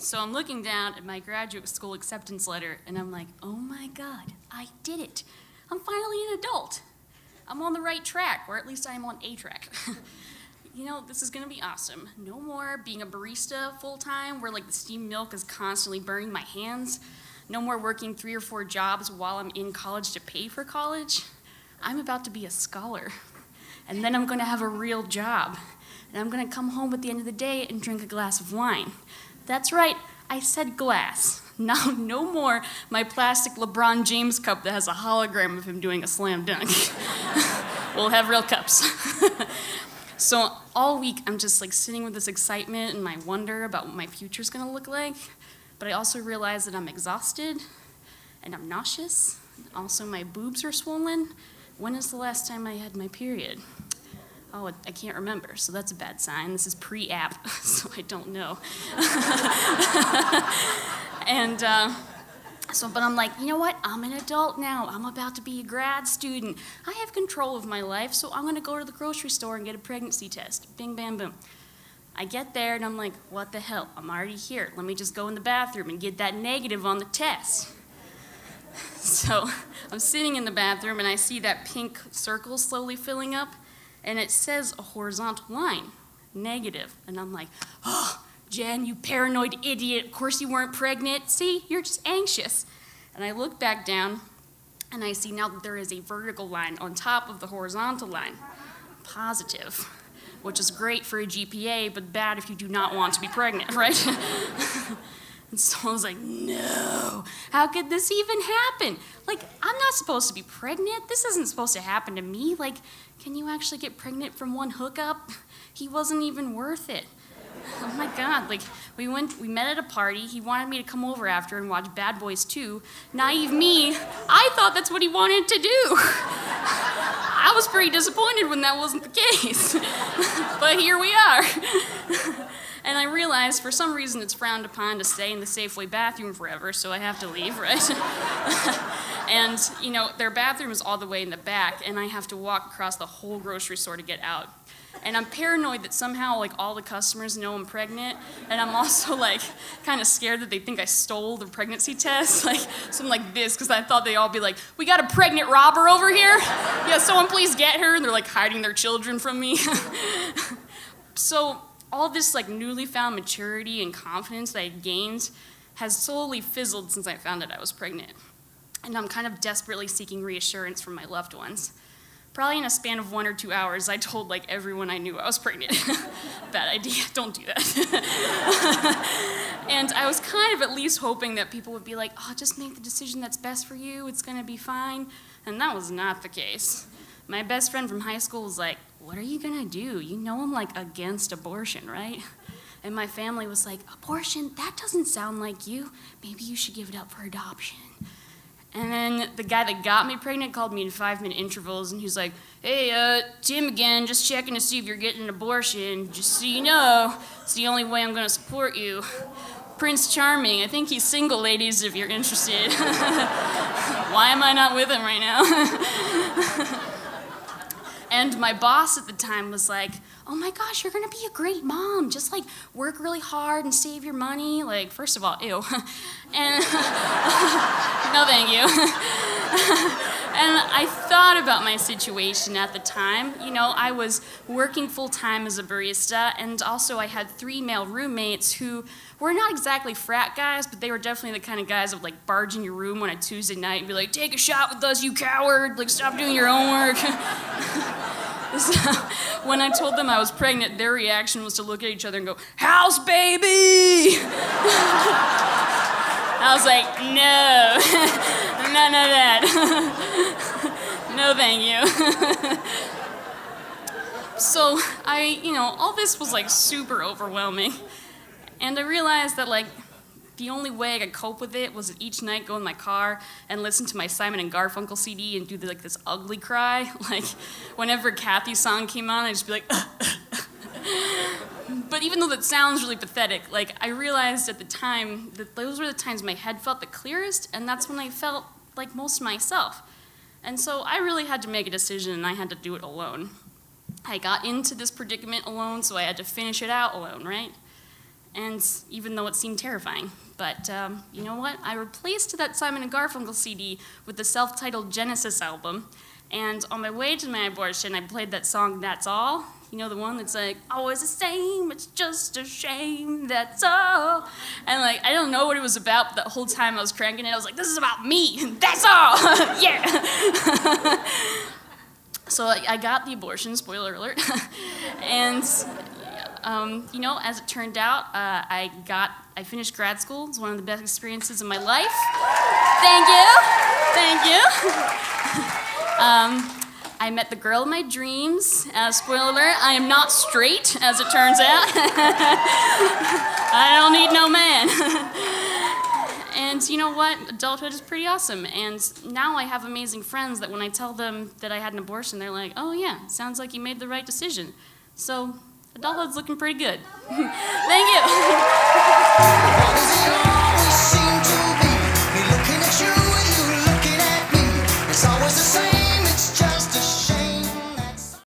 So I'm looking down at my graduate school acceptance letter, and I'm like, oh my God, I did it. I'm finally an adult. I'm on the right track, or at least I'm on a track. You know, this is gonna be awesome. No more being a barista full-time where like the steamed milk is constantly burning my hands. No more working 3 or 4 jobs while I'm in college to pay for college. I'm about to be a scholar. And then I'm gonna have a real job. And I'm gonna come home at the end of the day and drink a glass of wine. That's right, I said glass. Now, no more my plastic LeBron James cup that has a hologram of him doing a slam dunk. We'll have real cups. So all week, I'm just like sitting with this excitement and my wonder about what my future's gonna look like. But I also realize that I'm exhausted and I'm nauseous. Also, my boobs are swollen. When is the last time I had my period? Oh, I can't remember, so that's a bad sign. This is pre-app, so I don't know. And but I'm like, you know what? I'm an adult now. I'm about to be a grad student. I have control of my life, so I'm gonna go to the grocery store and get a pregnancy test. Bing, bam, boom. I get there and I'm like, what the hell? I'm already here. Let me just go in the bathroom and get that negative on the test. So I'm sitting in the bathroom and I see that pink circle slowly filling up, and it says a horizontal line, negative. And I'm like, oh, Jen, you paranoid idiot. Of course you weren't pregnant. See, you're just anxious. And I look back down and I see now that there is a vertical line on top of the horizontal line, positive, which is great for a GPA, but bad if you do not want to be pregnant, right? And so I was like, no, how could this even happen? Like, I'm not supposed to be pregnant. This isn't supposed to happen to me. Like, can you actually get pregnant from one hookup? He wasn't even worth it. Oh my God, like, we met at a party. He wanted me to come over after and watch Bad Boys 2. Naive me, I thought that's what he wanted to do. I was pretty disappointed when that wasn't the case. But here we are. And I realized for some reason it's frowned upon to stay in the Safeway bathroom forever, so I have to leave, right? And, you know, their bathroom is all the way in the back, and I have to walk across the whole grocery store to get out. And I'm paranoid that somehow, like, all the customers know I'm pregnant, and I'm also, like, kind of scared that they think I stole the pregnancy test, like, something like this, because I thought they'd all be like, we got a pregnant robber over here? Yeah, someone please get her, and they're, like, hiding their children from me. So all this, like, newly found maturity and confidence that I gained has slowly fizzled since I found out I was pregnant. And I'm kind of desperately seeking reassurance from my loved ones. Probably in a span of 1 or 2 hours, I told like everyone I knew I was pregnant. Bad idea, don't do that. And I was kind of at least hoping that people would be like, oh, just make the decision that's best for you, it's gonna be fine. And that was not the case. My best friend from high school was like, what are you gonna do? You know I'm like against abortion, right? And my family was like, abortion, that doesn't sound like you. Maybe you should give it up for adoption. And then the guy that got me pregnant called me in 5-minute intervals, and he was like, hey, Tim again, just checking to see if you're getting an abortion. Just so you know, it's the only way I'm gonna support you. Prince Charming, I think he's single, ladies, if you're interested. Why am I not with him right now? And my boss at the time was like, oh my gosh, you're gonna be a great mom. Just like work really hard and save your money. Like, first of all, ew. And no thank you. And I thought about my situation at the time. You know, I was working full-time as a barista, and also I had 3 male roommates who were not exactly frat guys, but they were definitely the kind of guys that would like barge in your room on a Tuesday night and be like, take a shot with us, you coward. Like, stop doing your homework. So, when I told them I was pregnant, their reaction was to look at each other and go, house baby! I was like, no, none of that. No, thank you. So all this was like super overwhelming. And I realized that like, the only way I could cope with it was each night go in my car and listen to my Simon and Garfunkel CD and do like this ugly cry. Like, whenever Kathy's song came on, I'd just be like, But even though that sounds really pathetic, like, I realized at the time that those were the times my head felt the clearest, and that's when I felt like most myself. And so I really had to make a decision, and I had to do it alone. I got into this predicament alone, so I had to finish it out alone, right? and even though it seemed terrifying. But you know what? I replaced that Simon & Garfunkel CD with the self-titled Genesis album, and on my way to my abortion, I played that song, That's All. You know, the one that's like, always the same, it's just a shame, that's all. And like, I don't know what it was about, but the whole time I was cranking it, I was like, this is about me, that's all, yeah. So I got the abortion, spoiler alert, and you know, as it turned out, I finished grad school. It's one of the best experiences of my life. Thank you, thank you. I met the girl of my dreams. Spoiler alert, I am not straight, as it turns out. I don't need no man. And you know what? Adulthood is pretty awesome. And now I have amazing friends that when I tell them that I had an abortion, they're like, oh yeah, sounds like you made the right decision. So adulthood's looking pretty good. Thank you.